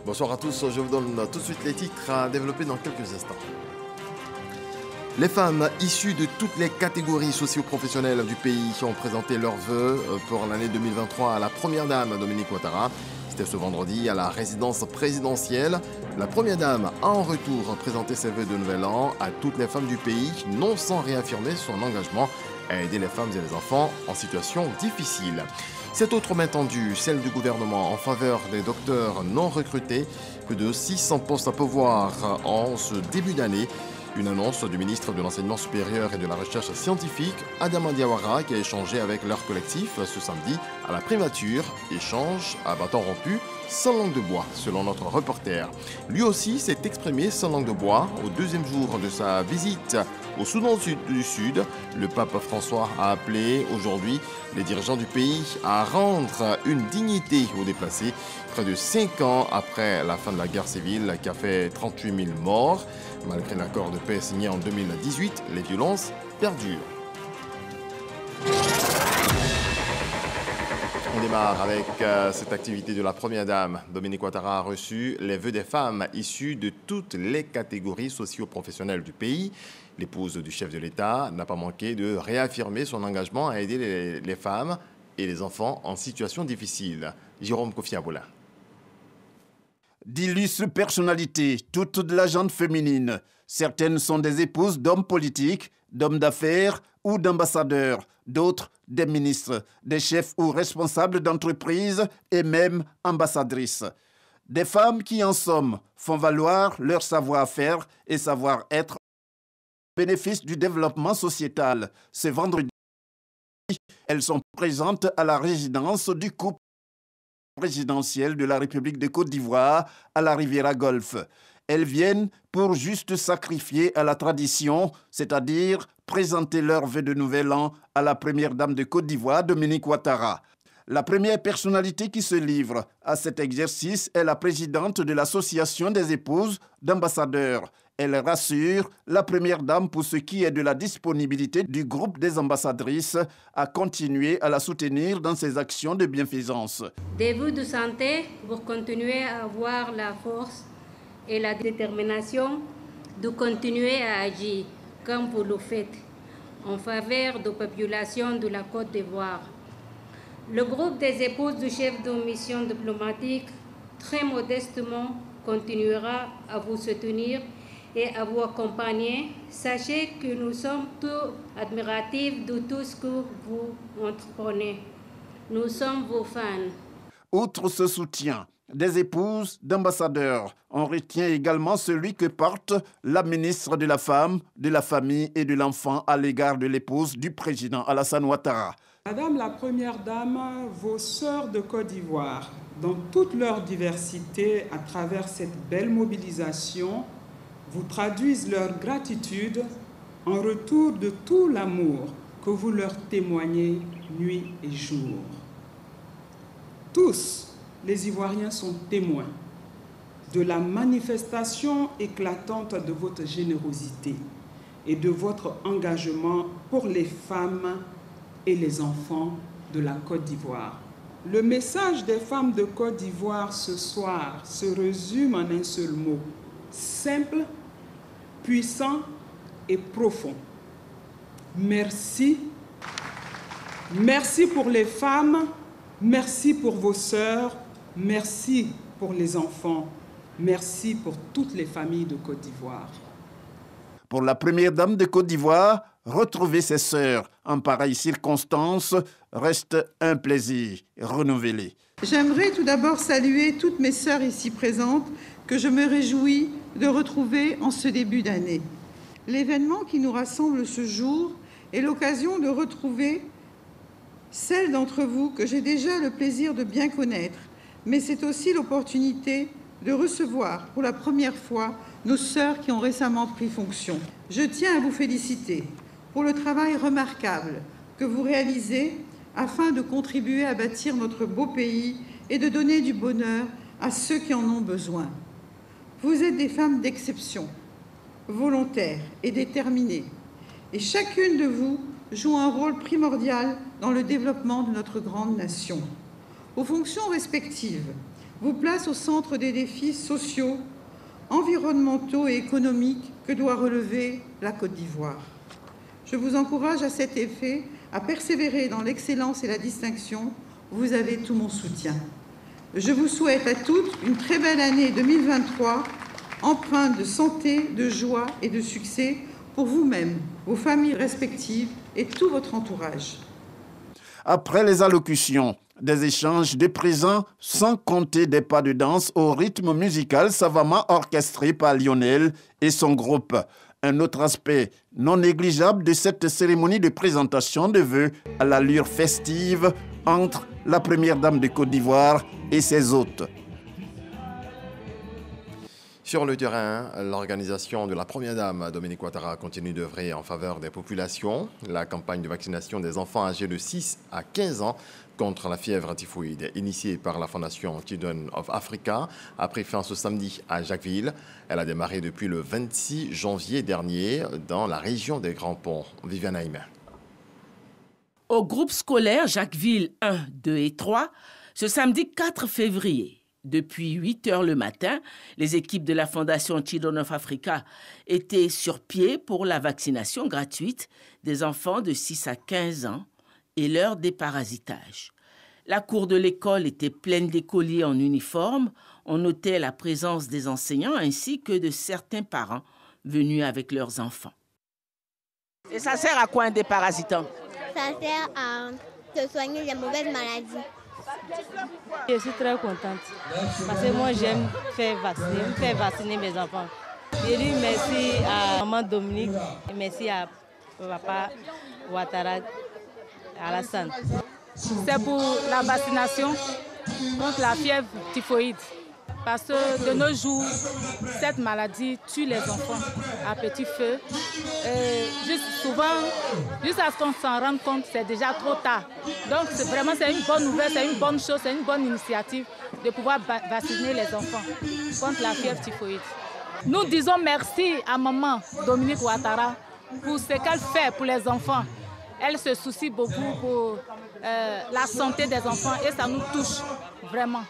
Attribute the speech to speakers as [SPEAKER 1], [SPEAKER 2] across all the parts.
[SPEAKER 1] Bonsoir à tous, je vous donne tout de suite les titres à développer dans quelques instants. Les femmes issues de toutes les catégories socio-professionnelles du pays ont présenté leurs vœux pour l'année 2023 à la première dame Dominique Ouattara. C'était ce vendredi à la résidence présidentielle. La première dame a en retour présenté ses vœux de nouvel an à toutes les femmes du pays, non sans réaffirmer son engagement à aider les femmes et les enfants en situation difficile. Cette autre main tendue, celle du gouvernement en faveur des docteurs non recrutés, plus de 600 postes à pourvoir en ce début d'année. Une annonce du ministre de l'Enseignement supérieur et de la Recherche scientifique, Adama Diawara, qui a échangé avec leur collectif ce samedi à la primature. Échange à bâton rompu, sans langue de bois, selon notre reporter. Lui aussi s'est exprimé sans langue de bois au deuxième jour de sa visite au Soudan du Sud. Le pape François a appelé aujourd'hui les dirigeants du pays à rendre une dignité aux déplacés, près de 5 ans après la fin de la guerre civile qui a fait 38 000 morts. Malgré l'accord de paix signé en 2018, les violences perdurent. On démarre avec cette activité de la première dame. Dominique Ouattara a reçu les vœux des femmes issues de toutes les catégories socio-professionnelles du pays. L'épouse du chef de l'État n'a pas manqué de réaffirmer son engagement à aider les femmes et les enfants en situation difficile. Jérôme Kofi Aboula.
[SPEAKER 2] D'illustres personnalités, toutes de la gente féminine. Certaines sont des épouses d'hommes politiques, d'hommes d'affaires ou d'ambassadeurs. D'autres, des ministres, des chefs ou responsables d'entreprises et même ambassadrices. Des femmes qui, en somme, font valoir leur savoir-faire et savoir-être au bénéfice du développement sociétal. Ce vendredi, elles sont présentes à la résidence du couple présidentielle de la République de Côte d'Ivoire à la Riviera Golfe. Elles viennent pour juste sacrifier à la tradition, c'est-à-dire présenter leurs vœux de nouvel an à la première dame de Côte d'Ivoire, Dominique Ouattara. La première personnalité qui se livre à cet exercice est la présidente de l'Association des épouses d'ambassadeurs. Elle rassure la première dame pour ce qui est de la disponibilité du groupe des ambassadrices à continuer à la soutenir dans ses actions de bienfaisance.
[SPEAKER 3] Des vœux de santé pour continuer à avoir la force et la détermination de continuer à agir comme vous le faites en faveur de la population de la Côte d'Ivoire. Le groupe des épouses du chef de mission diplomatique, très modestement, continuera à vous soutenir et à vous accompagner. Sachez que nous sommes tous admiratifs de tout ce que vous entreprenez. Nous sommes vos fans.
[SPEAKER 2] Outre ce soutien des épouses d'ambassadeurs, on retient également celui que porte la ministre de la Femme, de la Famille et de l'Enfant à l'égard de l'épouse du président Alassane Ouattara.
[SPEAKER 4] Madame la Première Dame, vos sœurs de Côte d'Ivoire, dans toute leur diversité, à travers cette belle mobilisation, vous traduisent leur gratitude en retour de tout l'amour que vous leur témoignez nuit et jour. Tous, les Ivoiriens sont témoins de la manifestation éclatante de votre générosité et de votre engagement pour les femmes et les enfants de la Côte d'Ivoire. Le message des femmes de Côte d'Ivoire ce soir se résume en un seul mot: simple, puissant et profond. Merci. Merci pour les femmes, merci pour vos sœurs, merci pour les enfants, merci pour toutes les familles de Côte d'Ivoire.
[SPEAKER 2] Pour la première dame de Côte d'Ivoire, retrouver ses sœurs en pareille circonstance reste un plaisir renouvelé.
[SPEAKER 5] J'aimerais tout d'abord saluer toutes mes sœurs ici présentes que je me réjouis de retrouver en ce début d'année. L'événement qui nous rassemble ce jour est l'occasion de retrouver celles d'entre vous que j'ai déjà le plaisir de bien connaître, mais c'est aussi l'opportunité de recevoir pour la première fois nos sœurs qui ont récemment pris fonction. Je tiens à vous féliciter pour le travail remarquable que vous réalisez afin de contribuer à bâtir notre beau pays et de donner du bonheur à ceux qui en ont besoin. Vous êtes des femmes d'exception, volontaires et déterminées, et chacune de vous joue un rôle primordial dans le développement de notre grande nation. Aux fonctions respectives, vous place au centre des défis sociaux, environnementaux et économiques que doit relever la Côte d'Ivoire. Je vous encourage à cet effet à persévérer dans l'excellence et la distinction. Vous avez tout mon soutien. Je vous souhaite à toutes une très belle année 2023, empreinte de santé, de joie et de succès pour vous-même, vos familles respectives et tout votre entourage.
[SPEAKER 2] Après les allocutions, des échanges de présents, sans compter des pas de danse au rythme musical savamment orchestré par Lionel et son groupe. Un autre aspect non négligeable de cette cérémonie de présentation de vœux à l'allure festive entre la première dame de Côte d'Ivoire et ses hôtes.
[SPEAKER 1] Sur le terrain, l'organisation de la Première Dame, Dominique Ouattara, continue d'œuvrer en faveur des populations. La campagne de vaccination des enfants âgés de 6 à 15 ans contre la fièvre typhoïde, initiée par la Fondation Children of Africa, a pris fin ce samedi à Jacquesville. Elle a démarré depuis le 26 janvier dernier dans la région des Grands Ponts. Viviane Aïmen.
[SPEAKER 6] Au groupe scolaire Jacquesville 1, 2 et 3, ce samedi 4 février, depuis 8 heures le matin, les équipes de la Fondation Children of Africa étaient sur pied pour la vaccination gratuite des enfants de 6 à 15 ans et leur déparasitage. La cour de l'école était pleine d'écoliers en uniforme. On notait la présence des enseignants ainsi que de certains parents venus avec leurs enfants. Et ça sert à quoi un déparasitant?
[SPEAKER 7] Ça sert à te soigner les mauvaises maladies.
[SPEAKER 8] Je suis très contente parce que moi j'aime faire vacciner mes enfants. Je dis merci à maman Dominique et merci à papa Ouattara Alassane. C'est pour la vaccination contre la fièvre typhoïde. Parce que de nos jours, cette maladie tue les enfants à petit feu. Souvent, jusqu'à ce qu'on s'en rende compte, c'est déjà trop tard. Donc c'est une bonne nouvelle, c'est une bonne chose, c'est une bonne initiative de pouvoir vacciner les enfants contre la fièvre typhoïde. Nous disons merci à maman Dominique Ouattara pour ce qu'elle fait pour les enfants. Elle se soucie beaucoup pour la santé des enfants et ça nous touche vraiment.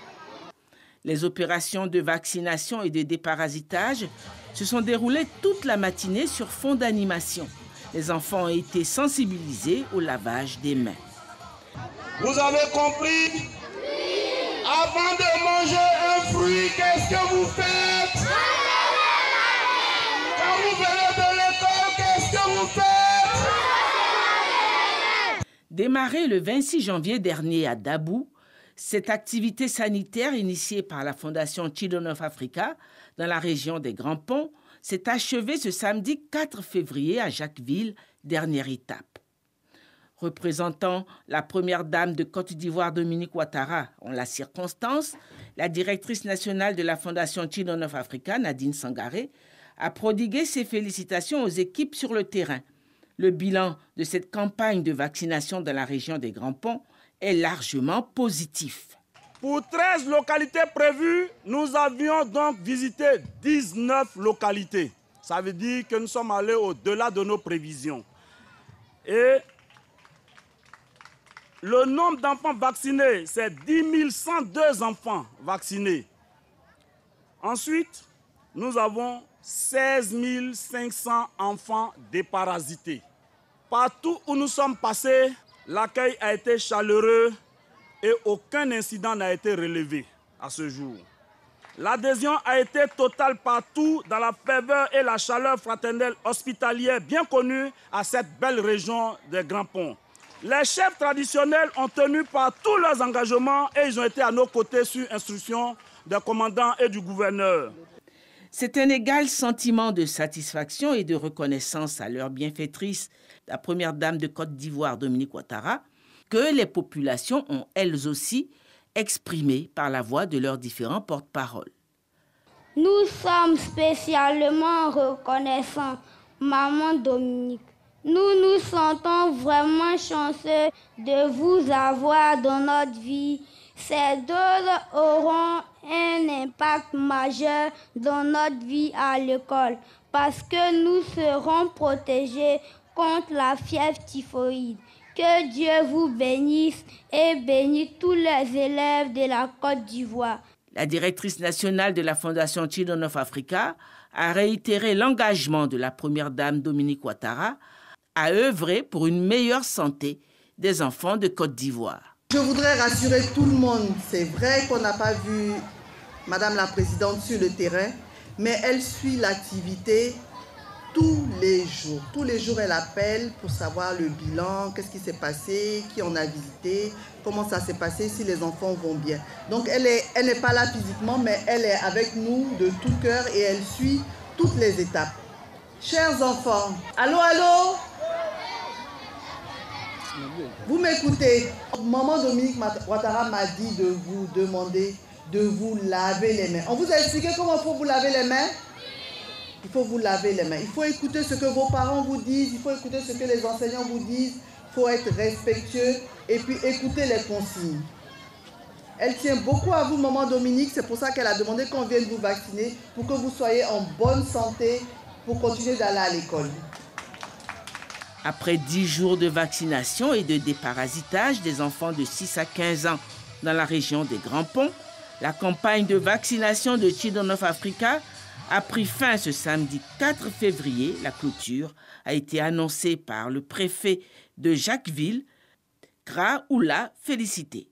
[SPEAKER 6] Les opérations de vaccination et de déparasitage se sont déroulées toute la matinée sur fond d'animation. Les enfants ont été sensibilisés au lavage des mains.
[SPEAKER 9] Vous avez compris? Oui. Avant de manger un fruit, qu'est-ce que vous faites? Quand vous venez de l'école, qu'est-ce que vous faites?
[SPEAKER 6] Démarrée le 26 janvier dernier à Dabou, cette activité sanitaire initiée par la Fondation Children of Africa dans la région des Grands Ponts s'est achevée ce samedi 4 février à Jacquesville, dernière étape. Représentant la première dame de Côte d'Ivoire, Dominique Ouattara, en la circonstance, la directrice nationale de la Fondation Children of Africa, Nadine Sangaré, a prodigué ses félicitations aux équipes sur le terrain. Le bilan de cette campagne de vaccination dans la région des Grands Ponts est largement positif.
[SPEAKER 9] Pour 13 localités prévues, nous avions donc visité 19 localités. Ça veut dire que nous sommes allés au-delà de nos prévisions. Et le nombre d'enfants vaccinés, c'est 10 102 enfants vaccinés. Ensuite, nous avons 16 500 enfants déparasités. Partout où nous sommes passés, l'accueil a été chaleureux et aucun incident n'a été relevé à ce jour. L'adhésion a été totale partout dans la ferveur et la chaleur fraternelle hospitalière bien connue à cette belle région des Grands Ponts. Les chefs traditionnels ont tenu par tous leurs engagements et ils ont été à nos côtés sur instruction des commandants et du gouverneur.
[SPEAKER 6] C'est un égal sentiment de satisfaction et de reconnaissance à leur bienfaitrice, la première dame de Côte d'Ivoire, Dominique Ouattara, que les populations ont elles aussi exprimé par la voix de leurs différents porte-paroles.
[SPEAKER 7] Nous sommes spécialement reconnaissants, maman Dominique. Nous nous sentons vraiment chanceux de vous avoir dans notre vie. Ces doses auront un impact majeur dans notre vie à l'école parce que nous serons protégés contre la fièvre typhoïde. Que Dieu vous bénisse et bénisse tous les élèves de la Côte d'Ivoire.
[SPEAKER 6] La directrice nationale de la Fondation Children of Africa a réitéré l'engagement de la première dame Dominique Ouattara à œuvrer pour une meilleure santé des enfants de Côte d'Ivoire.
[SPEAKER 10] Je voudrais rassurer tout le monde. C'est vrai qu'on n'a pas vu Madame la Présidente sur le terrain, mais elle suit l'activité tous les jours. Tous les jours, elle appelle pour savoir le bilan, qu'est-ce qui s'est passé, qui on a visité, comment ça s'est passé, si les enfants vont bien. Donc, elle n'est pas là physiquement, mais elle est avec nous de tout cœur et elle suit toutes les étapes. Chers enfants, allô, allô? Vous m'écoutez? Maman Dominique Ouattara m'a dit de vous demander de vous laver les mains. On vous a expliqué comment il faut vous laver les mains? Il faut vous laver les mains. Il faut écouter ce que vos parents vous disent. Il faut écouter ce que les enseignants vous disent. Il faut être respectueux et puis écouter les consignes. Elle tient beaucoup à vous, maman Dominique. C'est pour ça qu'elle a demandé qu'on vienne vous vacciner pour que vous soyez en bonne santé pour continuer d'aller à l'école.
[SPEAKER 6] Après 10 jours de vaccination et de déparasitage des enfants de 6 à 15 ans dans la région des Grands Ponts, la campagne de vaccination de Children of Africa a pris fin ce samedi 4 février. La clôture a été annoncée par le préfet de Jacquesville, Kra Oula Félicité.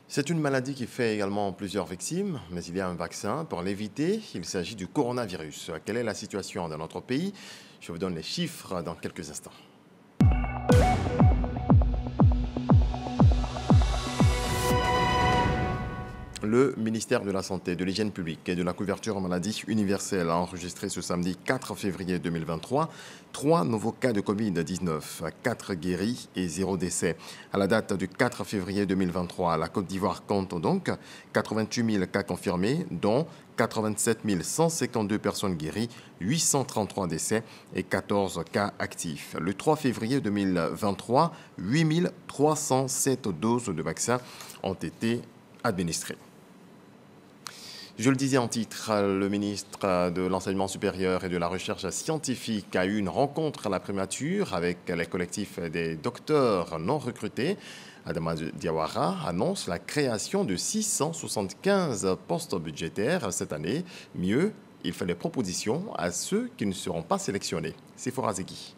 [SPEAKER 1] C'est une maladie qui fait également plusieurs victimes, mais il y a un vaccin pour l'éviter. Il s'agit du coronavirus. Quelle est la situation dans notre pays? Je vous donne les chiffres dans quelques instants. Le ministère de la Santé, de l'Hygiène publique et de la couverture maladie universelle a enregistré ce samedi 4 février 2023 3 nouveaux cas de Covid-19, 4 guéris et 0 décès. À la date du 4 février 2023, la Côte d'Ivoire compte donc 88 000 cas confirmés, dont 87 152 personnes guéries, 833 décès et 14 cas actifs. Le 3 février 2023, 8 307 doses de vaccins ont été administrées. Je le disais en titre, le ministre de l'Enseignement supérieur et de la Recherche scientifique a eu une rencontre à la primature avec les collectifs des docteurs non recrutés. Adama Diawara annonce la création de 675 postes budgétaires cette année. Mieux, il fait des propositions à ceux qui ne seront pas sélectionnés. C'est Sephora Zeki.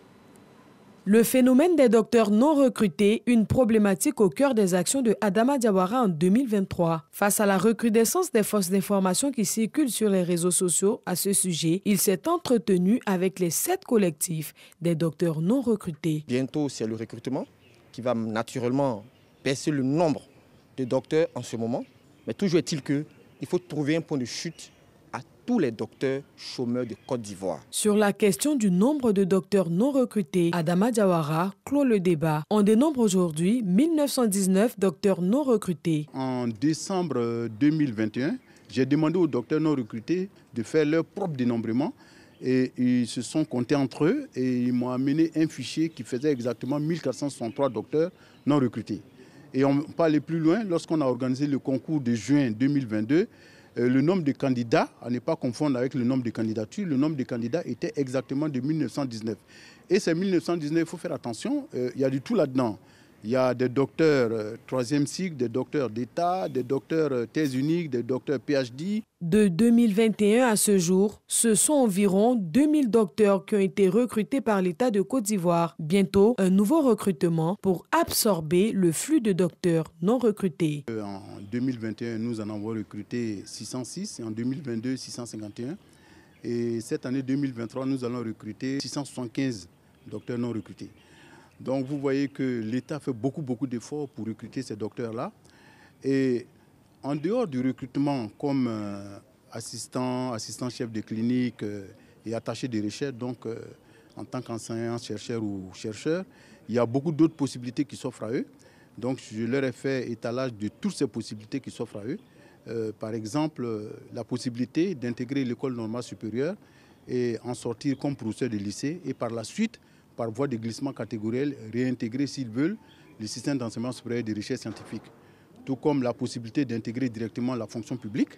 [SPEAKER 11] Le phénomène des docteurs non recrutés, une problématique au cœur des actions de Adama Diawara en 2023. Face à la recrudescence des fausses informations qui circulent sur les réseaux sociaux à ce sujet, il s'est entretenu avec les 7 collectifs des docteurs non recrutés.
[SPEAKER 12] Bientôt, c'est le recrutement qui va naturellement baisser le nombre de docteurs en ce moment. Mais toujours est-il qu'il faut trouver un point de chute à tous les docteurs chômeurs de Côte d'Ivoire.
[SPEAKER 11] Sur la question du nombre de docteurs non recrutés, Adama Diawara clôt le débat. On dénombre aujourd'hui 1919 docteurs non recrutés.
[SPEAKER 13] En décembre 2021, j'ai demandé aux docteurs non recrutés de faire leur propre dénombrement et ils se sont comptés entre eux et ils m'ont amené un fichier qui faisait exactement 1463 docteurs non recrutés. Et on peut aller plus loin, lorsqu'on a organisé le concours de juin 2022, le nombre de candidats, à ne pas confondre avec le nombre de candidatures, le nombre de candidats était exactement de 1919. Et ces 1919, il faut faire attention, il y a du tout là-dedans. Il y a des docteurs 3e cycle, des docteurs d'État, des docteurs thèse unique, des docteurs PhD.
[SPEAKER 11] De 2021 à ce jour, ce sont environ 2000 docteurs qui ont été recrutés par l'État de Côte d'Ivoire. Bientôt, un nouveau recrutement pour absorber le flux de docteurs non recrutés.
[SPEAKER 13] En 2021, nous en avons recruté 606 et en 2022, 651. Et cette année 2023, nous allons recruter 675 docteurs non recrutés. Donc vous voyez que l'État fait beaucoup d'efforts pour recruter ces docteurs-là. Et en dehors du recrutement comme assistant chef de clinique et attaché de recherche, donc en tant qu'enseignant, chercheur ou chercheur, il y a beaucoup d'autres possibilités qui s'offrent à eux. Donc je leur ai fait étalage de toutes ces possibilités qui s'offrent à eux. Par exemple, la possibilité d'intégrer l'école normale supérieure et en sortir comme professeur de lycée et par la suite, par voie de glissement catégoriel, réintégrer, s'ils veulent, le système d'enseignement supérieur de recherche scientifique. Tout comme la possibilité d'intégrer directement la fonction publique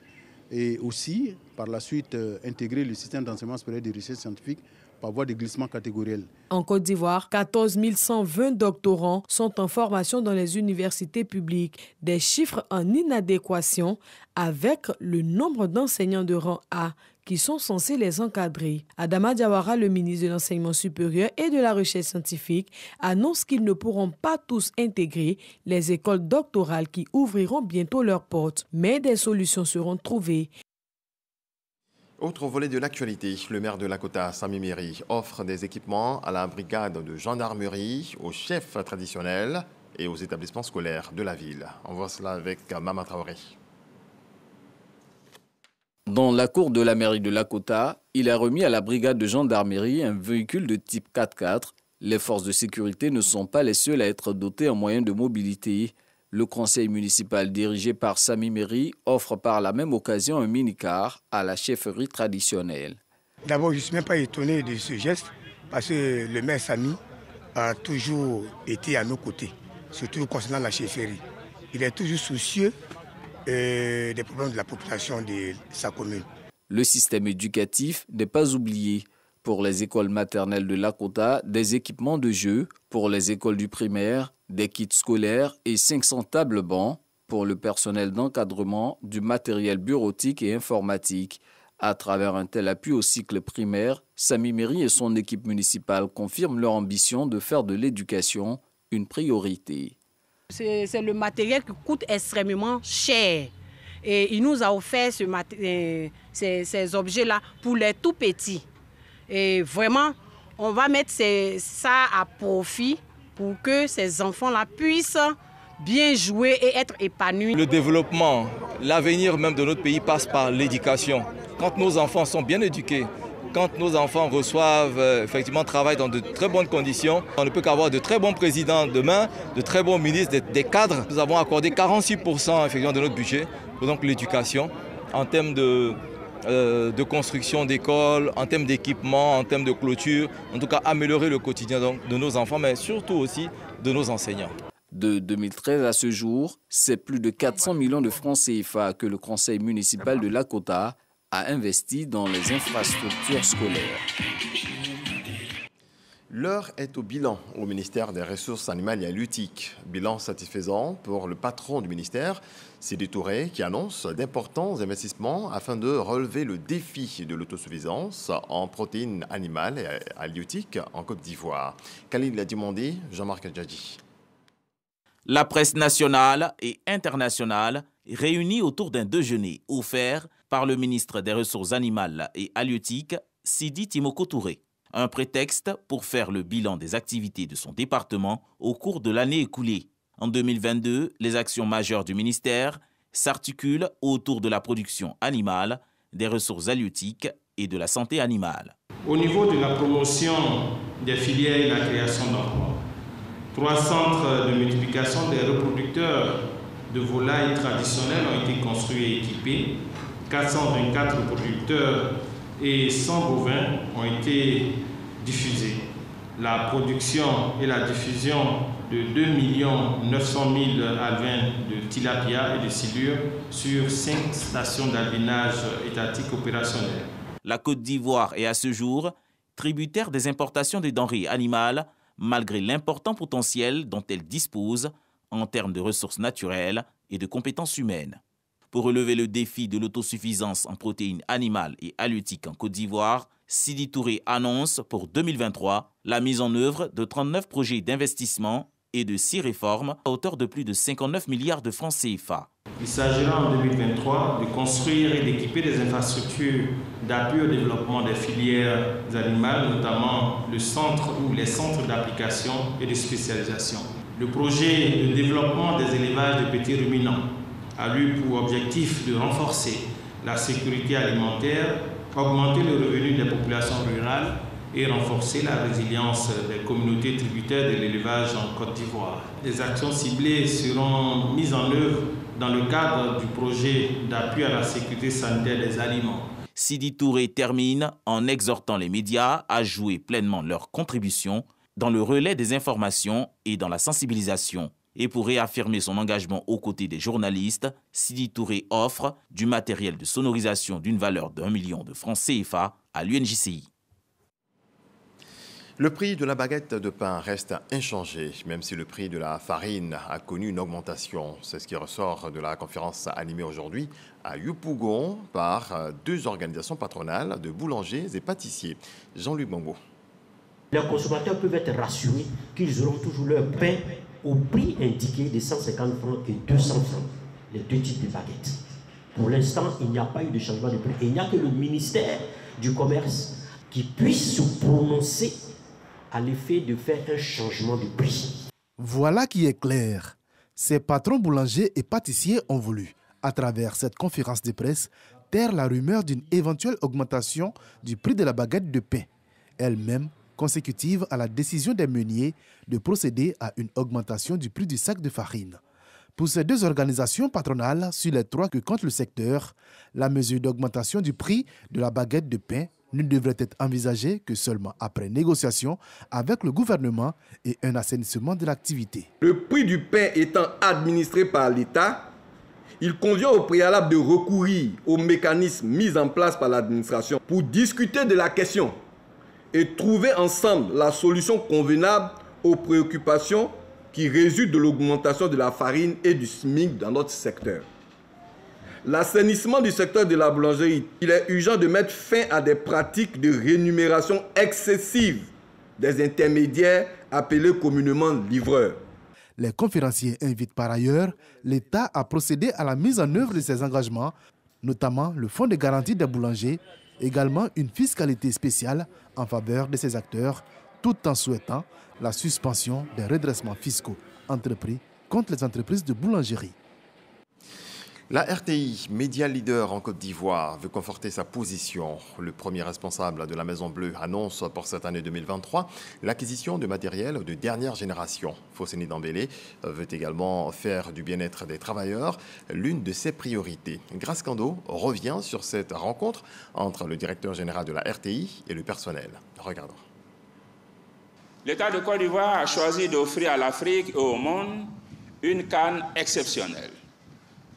[SPEAKER 13] et aussi par la suite intégrer le système d'enseignement supérieur de recherche scientifique par voie de glissement catégoriel.
[SPEAKER 11] En Côte d'Ivoire, 14 120 doctorants sont en formation dans les universités publiques, des chiffres en inadéquation avec le nombre d'enseignants de rang A qui sont censés les encadrer. Adama Diawara, le ministre de l'Enseignement supérieur et de la Recherche scientifique, annonce qu'ils ne pourront pas tous intégrer les écoles doctorales qui ouvriront bientôt leurs portes, mais des solutions seront trouvées.
[SPEAKER 1] Autre volet de l'actualité, le maire de Lakota, Sami Meri, offre des équipements à la brigade de gendarmerie, aux chefs traditionnels et aux établissements scolaires de la ville. On voit cela avec Mama Traoré.
[SPEAKER 14] Dans la cour de la mairie de Lakota, il a remis à la brigade de gendarmerie un véhicule de type 4x4. Les forces de sécurité ne sont pas les seules à être dotées en moyens de mobilité. Le conseil municipal dirigé par Sami Meri offre par la même occasion un mini-car à la chefferie traditionnelle.
[SPEAKER 15] D'abord, je ne suis même pas étonné de ce geste parce que le maire Sami a toujours été à nos côtés, surtout concernant la chefferie. Il est toujours soucieux des problèmes de la population de sa commune.
[SPEAKER 14] Le système éducatif n'est pas oublié. Pour les écoles maternelles de Lakota, des équipements de jeux. Pour les écoles du primaire, des kits scolaires et 500 tables bancs. Pour le personnel d'encadrement, du matériel bureautique et informatique. À travers un tel appui au cycle primaire, Sami Meri et son équipe municipale confirment leur ambition de faire de l'éducation une priorité.
[SPEAKER 16] C'est le matériel qui coûte extrêmement cher. Et il nous a offert ces objets-là pour les tout petits. Et vraiment, on va mettre ça à profit pour que ces enfants-là puissent bien jouer et être épanouis.
[SPEAKER 17] Le développement, l'avenir même de notre pays passe par l'éducation. Quand nos enfants sont bien éduqués, quand nos enfants reçoivent, effectivement, travaillent dans de très bonnes conditions, on ne peut qu'avoir de très bons présidents demain, de très bons ministres, des cadres. Nous avons accordé 46% effectivement de notre budget pour donc l'éducation en termes de construction d'écoles, en termes d'équipement, en termes de clôture, en tout cas améliorer le quotidien donc, de nos enfants, mais surtout aussi de nos enseignants.
[SPEAKER 14] De 2013 à ce jour, c'est plus de 400 millions de francs CFA que le conseil municipal de Lakota a investi dans les infrastructures scolaires.
[SPEAKER 1] L'heure est au bilan au ministère des Ressources animales et halieutiques. Bilan satisfaisant pour le patron du ministère, Sidi Touré, qui annonce d'importants investissements afin de relever le défi de l'autosuffisance en protéines animales et halieutiques en Côte d'Ivoire. Khalil l'a demandé, Jean-Marc Adjadji.
[SPEAKER 18] La presse nationale et internationale réunie autour d'un déjeuner offert par le ministre des Ressources animales et halieutiques, Sidi Timoko Touré. Un prétexte pour faire le bilan des activités de son département au cours de l'année écoulée. En 2022, les actions majeures du ministère s'articulent autour de la production animale, des ressources halieutiques et de la santé animale.
[SPEAKER 19] Au niveau de la promotion des filières et la création d'emplois, 3 centres de multiplication des reproducteurs de volailles traditionnelles ont été construits et équipés. 424 reproducteurs et 100 bovins ont été diffusés. La production et la diffusion de 2 900 000 alevins de tilapia et de silure sur 5 stations d'alvinage étatiques opérationnelles.
[SPEAKER 18] La Côte d'Ivoire est à ce jour tributaire des importations de denrées animales, malgré l'important potentiel dont elle dispose en termes de ressources naturelles et de compétences humaines. Pour relever le défi de l'autosuffisance en protéines animales et halieutiques en Côte d'Ivoire, Sidi Touré annonce pour 2023 la mise en œuvre de 39 projets d'investissement et de 6 réformes à hauteur de plus de 59 milliards de francs CFA.
[SPEAKER 19] Il s'agira en 2023 de construire et d'équiper des infrastructures d'appui au développement des filières animales, notamment le centre ou les centres d'application et de spécialisation. Le projet de développement des élevages de petits ruminants a eu pour objectif de renforcer la sécurité alimentaire, augmenter le revenu des populations rurales et renforcer la résilience des communautés tributaires de l'élevage en Côte d'Ivoire. Des actions ciblées seront mises en œuvre dans le cadre du projet d'appui à la sécurité sanitaire des aliments.
[SPEAKER 18] Sidi Touré termine en exhortant les médias à jouer pleinement leur contribution dans le relais des informations et dans la sensibilisation. Et pour réaffirmer son engagement aux côtés des journalistes, Sidi Touré offre du matériel de sonorisation d'une valeur d'1 million de francs CFA à l'UNJCI.
[SPEAKER 1] Le prix de la baguette de pain reste inchangé, même si le prix de la farine a connu une augmentation. C'est ce qui ressort de la conférence animée aujourd'hui à Yopougon par deux organisations patronales de boulangers et pâtissiers. Jean-Luc Bongo.
[SPEAKER 20] Les consommateurs peuvent être rassurés qu'ils auront toujours leur pain au prix indiqué de 150 francs et 200 francs, les deux types de baguettes. Pour l'instant, il n'y a pas eu de changement de prix. Et il n'y a que le ministère du Commerce qui puisse se prononcer à l'effet de faire un changement de prix.
[SPEAKER 21] Voilà qui est clair. Ces patrons boulangers et pâtissiers ont voulu, à travers cette conférence de presse, taire la rumeur d'une éventuelle augmentation du prix de la baguette de pain, elle-même consécutive à la décision des meuniers de procéder à une augmentation du prix du sac de farine. Pour ces deux organisations patronales, sur les trois que compte le secteur, la mesure d'augmentation du prix de la baguette de pain ne devrait être envisagée que seulement après négociation avec le gouvernement et un assainissement de l'activité.
[SPEAKER 22] Le prix du pain étant administré par l'État, il convient au préalable de recourir aux mécanismes mis en place par l'administration pour discuter de la question et trouver ensemble la solution convenable aux préoccupations qui résultent de l'augmentation de la farine et du SMIC dans notre secteur. L'assainissement du secteur de la boulangerie, il est urgent de mettre fin à des pratiques de rémunération excessive des intermédiaires appelés communément livreurs.
[SPEAKER 21] Les conférenciers invitent par ailleurs l'État à procéder à la mise en œuvre de ses engagements, notamment le fonds de garantie des boulangers, également une fiscalité spéciale en faveur de ces acteurs, tout en souhaitant la suspension des redressements fiscaux entrepris contre les entreprises de boulangerie.
[SPEAKER 1] La RTI, média leader en Côte d'Ivoire, veut conforter sa position. Le premier responsable de la Maison Bleue annonce pour cette année 2023 l'acquisition de matériel de dernière génération. Fosséni Dambélé veut également faire du bien-être des travailleurs l'une de ses priorités. Grace Kando revient sur cette rencontre entre le directeur général de la RTI et le personnel. Regardons.
[SPEAKER 23] L'État de Côte d'Ivoire a choisi d'offrir à l'Afrique et au monde une canne exceptionnelle.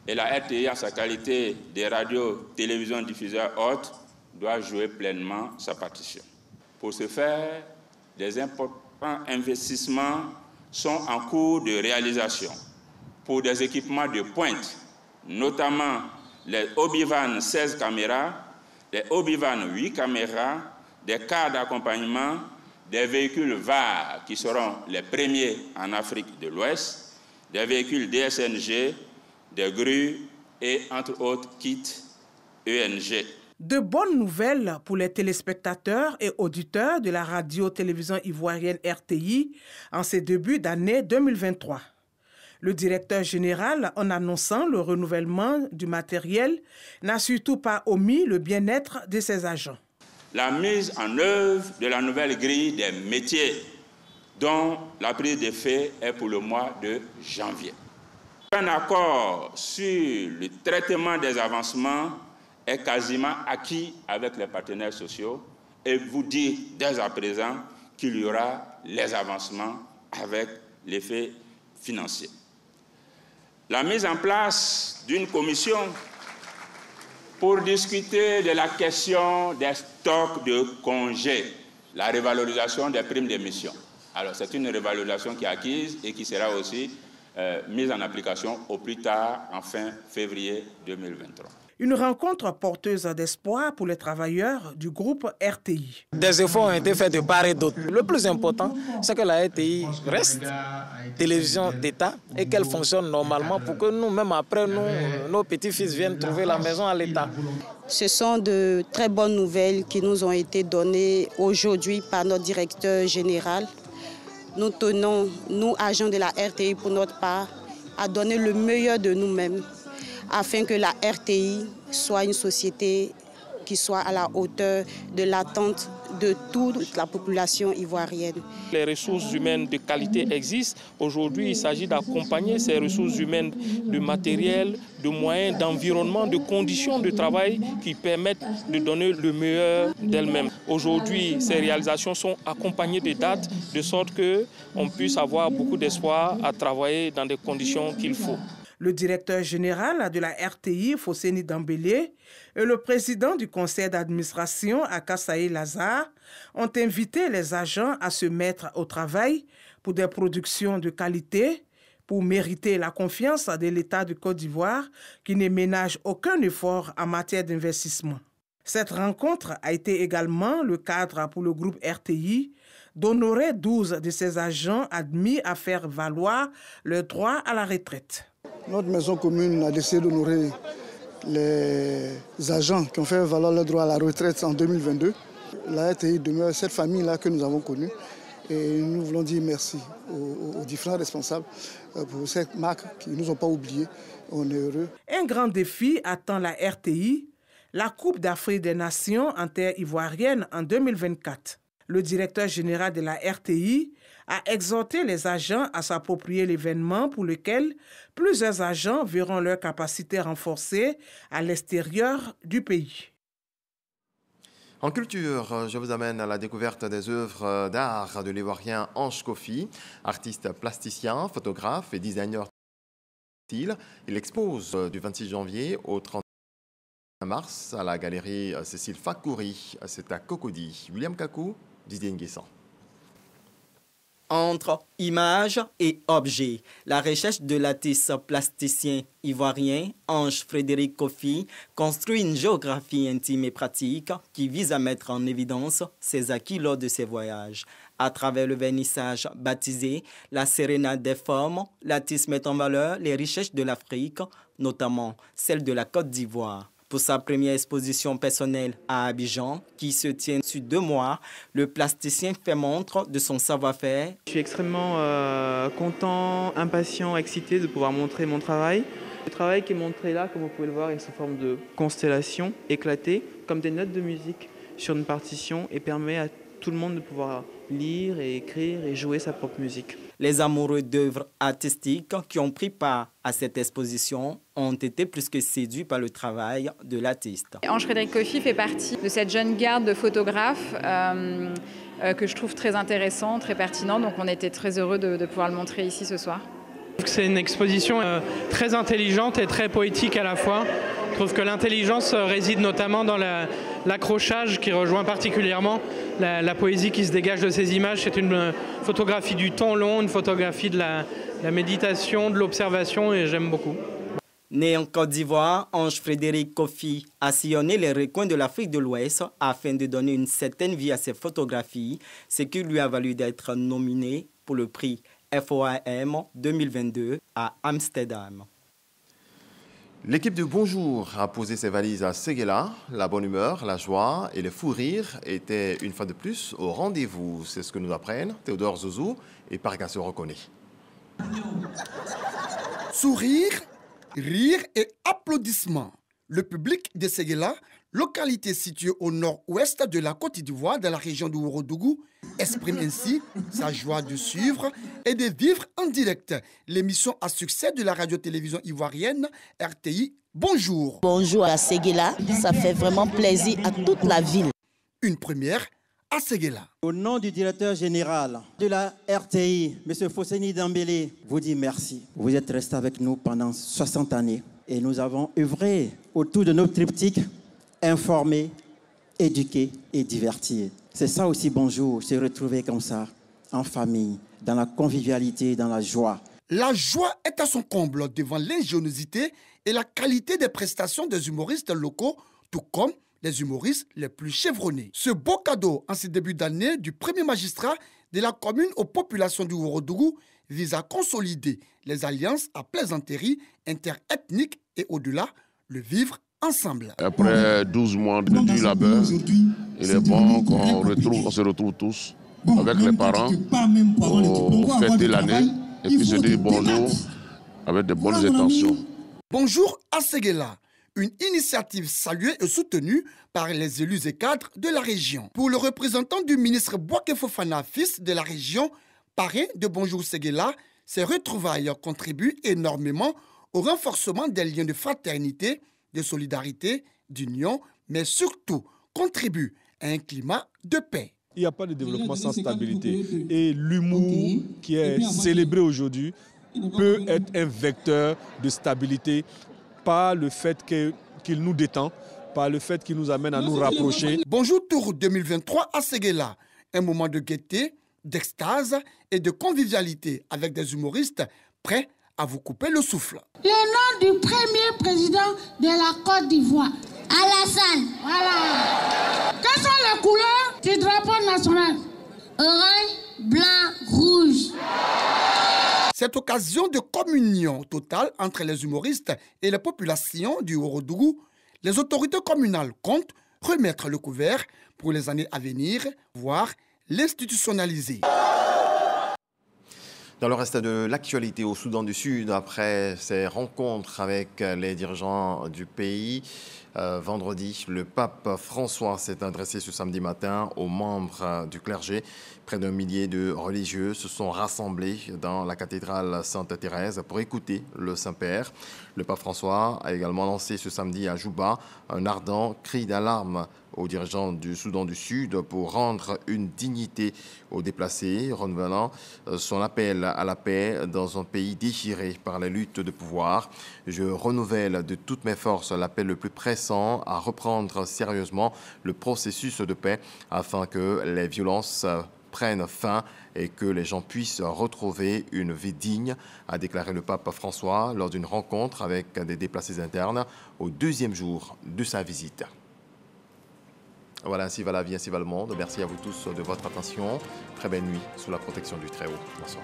[SPEAKER 23] Et la RTI, en sa qualité de radio-télévision diffuseur hôte, doit jouer pleinement sa partition. Pour ce faire, des importants investissements sont en cours de réalisation pour des équipements de pointe, notamment les Obivan 16 caméras, les Obivan 8 caméras, des cars d'accompagnement, des véhicules VAR qui seront les premiers en Afrique de l'Ouest, des véhicules DSNG, des grues et, entre autres, kits ENG.
[SPEAKER 6] De bonnes nouvelles pour les téléspectateurs et auditeurs de la radio-télévision ivoirienne RTI en ces débuts d'année 2023. Le directeur général, en annonçant le renouvellement du matériel, n'a surtout pas omis le bien-être de ses agents.
[SPEAKER 23] La mise en œuvre de la nouvelle grille des métiers, dont la prise d'effet est pour le mois de janvier. Un accord sur le traitement des avancements est quasiment acquis avec les partenaires sociaux et vous dire dès à présent qu'il y aura les avancements avec l'effet financier. La mise en place d'une commission pour discuter de la question des stocks de congés, la révalorisation des primes d'émission. Alors c'est une révalorisation qui est acquise et qui sera aussi mise en application au plus tard en fin février 2023.
[SPEAKER 6] Une rencontre porteuse d'espoir pour les travailleurs du groupe RTI.
[SPEAKER 24] Des efforts ont été faits de part et d'autre. Le plus important, c'est que la RTI reste télévision d'État et qu'elle fonctionne normalement pour que nous, même après, nos petits-fils viennent trouver la maison à l'État.
[SPEAKER 16] Ce sont de très bonnes nouvelles qui nous ont été données aujourd'hui par notre directeur général. Nous tenons, nous, agents de la RTI, pour notre part, à donner le meilleur de nous-mêmes afin que la RTI soit une société qui soit à la hauteur de l'attente
[SPEAKER 2] de toute la population ivoirienne.
[SPEAKER 19] Les ressources humaines de qualité existent. Aujourd'hui, il s'agit d'accompagner ces ressources humaines de matériel, de moyens, d'environnement, de conditions de travail qui permettent de donner le meilleur d'elles-mêmes. Aujourd'hui, ces réalisations sont accompagnées de dates, de sorte qu'on puisse avoir beaucoup d'espoir à travailler dans des conditions qu'il faut.
[SPEAKER 6] Le directeur général de la RTI, Fosséni Dambélé, et le président du conseil d'administration, Akasaï Lazare, ont invité les agents à se mettre au travail pour des productions de qualité, pour mériter la confiance de l'État de Côte d'Ivoire, qui ne ménage aucun effort en matière d'investissement. Cette rencontre a été également le cadre pour le groupe RTI d'honorer 12 de ses agents admis à faire valoir leur droit à la retraite.
[SPEAKER 3] Notre maison commune a décidé d'honorer les agents qui ont fait valoir leur droit à la retraite en 2022. La RTI demeure cette famille-là que nous avons connue et nous voulons dire merci aux différents responsables pour cette marque qui ne nous ont pas oubliés. On est heureux.
[SPEAKER 6] Un grand défi attend la RTI, la Coupe d'Afrique des Nations en terre ivoirienne en 2024. Le directeur général de la RTI a exhorté les agents à s'approprier l'événement pour lequel plusieurs agents verront leur capacité renforcée à l'extérieur du pays.
[SPEAKER 1] En culture, je vous amène à la découverte des œuvres d'art de l'Ivoirien Ange Kofi, artiste plasticien, photographe et designer. Il expose du 26 janvier au 31 mars à la galerie Cécile Fakouri. C'est à Cocody. William Kakou, Didier Nguessan.
[SPEAKER 4] Entre images et objets, la recherche de l'artiste plasticien ivoirien Ange Frédéric Kofi construit une géographie intime et pratique qui vise à mettre en évidence ses acquis lors de ses voyages. À travers le vernissage baptisé La Sérénade des formes, l'artiste met en valeur les richesses de l'Afrique, notamment celle de la Côte d'Ivoire. Pour sa première exposition personnelle à Abidjan, qui se tient sur 2 mois, le plasticien fait montre de son savoir-faire.
[SPEAKER 5] Je suis extrêmement content, impatient, excité de pouvoir montrer mon travail. Le travail qui est montré là, comme vous pouvez le voir, est sous forme de constellations éclatées, comme des notes de musique sur une partition, et permet à tout le monde de pouvoir lire et écrire et jouer sa propre musique.
[SPEAKER 4] Les amoureux d'œuvres artistiques qui ont pris part à cette exposition ont été plus que séduits par le travail de l'artiste.
[SPEAKER 25] Ange Frédéric Kofi fait partie de cette jeune garde de photographes que je trouve très intéressant, très pertinent. Donc on était très heureux de pouvoir le montrer ici ce soir.
[SPEAKER 19] C'est une exposition très intelligente et très poétique à la fois. Je trouve que l'intelligence réside notamment dans l'accrochage qui rejoint particulièrement la poésie qui se dégage de ces images. C'est une photographie du temps long, une photographie de la méditation, de l'observation, et j'aime beaucoup.
[SPEAKER 4] Né en Côte d'Ivoire, Ange Frédéric Kofi a sillonné les recoins de l'Afrique de l'Ouest afin de donner une certaine vie à ses photographies, ce qui lui a valu d'être nominé pour le prix FOAM 2022 à Amsterdam.
[SPEAKER 1] L'équipe de Bonjour a posé ses valises à Séguéla. La bonne humeur, la joie et le fou rire étaient une fois de plus au rendez-vous. C'est ce que nous apprennent Théodore Zouzou et Parga se reconnaît.
[SPEAKER 26] Sourire, rire et applaudissements. Le public de Séguéla, localité située au nord-ouest de la Côte d'Ivoire, dans la région de Ourodougou, exprime ainsi sa joie de suivre et de vivre en direct l'émission à succès de la radio-télévision ivoirienne RTI. Bonjour.
[SPEAKER 27] Bonjour à Séguéla, ça fait vraiment plaisir à toute la ville.
[SPEAKER 26] Une première à Séguéla.
[SPEAKER 28] Au nom du directeur général de la RTI, M. Fosséni Dambélé, vous dit merci. Vous êtes resté avec nous pendant 60 années et nous avons œuvré autour de nos triptyques: informer, éduquer et divertir. C'est ça aussi Bonjour, se retrouver comme ça, en famille, dans la convivialité, dans la joie.
[SPEAKER 26] La joie est à son comble devant l'ingéniosité et la qualité des prestations des humoristes locaux, tout comme des humoristes les plus chevronnés. Ce beau cadeau en ce début d'année du premier magistrat de la commune aux populations du Ourodougou vise à consolider les alliances à plaisanterie interethniques et au-delà, le vivre ensemble.
[SPEAKER 29] Après 12 mois de dur labeur, il est bon qu'on se retrouve tous avec les parents pour fêter l'année et puis se dire bonjour avec de bonnes intentions.
[SPEAKER 26] Bonjour à Séguéla, Une initiative saluée et soutenue par les élus et cadres de la région. Pour le représentant du ministre Bouaké Fofana, fils de la région, parrain de Bonjour Séguéla, ces retrouvailles contribuent énormément au renforcement des liens de fraternité, de solidarité, d'union, mais surtout contribuent à un climat de paix.
[SPEAKER 7] Il n'y a pas de développement sans stabilité. Et l'humour qui est célébré aujourd'hui peut être un vecteur de stabilité par le fait qu'il nous détend, par le fait qu'il nous amène à nous rapprocher.
[SPEAKER 26] Bonjour Tour 2023 à Séguéla, un moment de gaieté, d'extase et de convivialité avec des humoristes prêts à vous couper le souffle.
[SPEAKER 8] Le nom du premier président de la Côte d'Ivoire, Alassane. Voilà. Quelles sont les couleurs du drapeau national? Orange, blanc, rouge.
[SPEAKER 26] Cette occasion de communion totale entre les humoristes et les populations du Ourodougou, les autorités communales comptent remettre le couvert pour les années à venir, voire l'institutionnaliser.
[SPEAKER 1] Dans le reste de l'actualité au Soudan du Sud, après ces rencontres avec les dirigeants du pays, vendredi, le pape François s'est adressé ce samedi matin aux membres du clergé. Près d'un millier de religieux se sont rassemblés dans la cathédrale Sainte-Thérèse pour écouter le Saint-Père. Le pape François a également lancé ce samedi à Juba un ardent cri d'alarme aux dirigeants du Soudan du Sud pour rendre une dignité aux déplacés, renouvelant son appel à la paix dans un pays déchiré par les luttes de pouvoir. Je renouvelle de toutes mes forces l'appel le plus pressant à reprendre sérieusement le processus de paix afin que les violences prennent fin et que les gens puissent retrouver une vie digne, a déclaré le pape François lors d'une rencontre avec des déplacés internes au deuxième jour de sa visite. Voilà, ainsi va la vie, ainsi va le monde. Merci à vous tous de votre attention. Très belle nuit sous la protection du Très-Haut. Bonsoir.